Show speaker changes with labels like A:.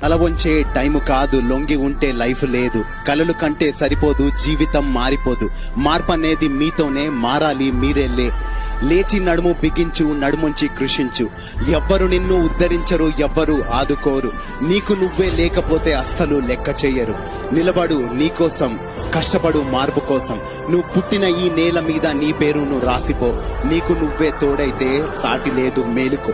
A: తల వంచే టైము కాదు, లొంగి ఉంటే లైఫ్ లేదు. కలలు కంటే సరిపోదు, జీవితం మారిపోదు. మార్పు అనేది మీతోనే మారాలి, మీరెళ్ళే. లేచి నడుము బిగించు, నడుముంచి కృషించు. ఎవ్వరు నిన్ను ఉద్ధరించరు, ఎవ్వరు ఆదుకోరు. నీకు నువ్వే లేకపోతే అస్సలు లెక్క చెయ్యరు. నిలబడు నీకోసం, కష్టపడు మార్పు కోసం. నువ్వు పుట్టిన ఈ నేల మీద నీ పేరు నువ్వు రాసిపో. నీకు నువ్వే తోడైతే సాటి లేదు, మేలుకో.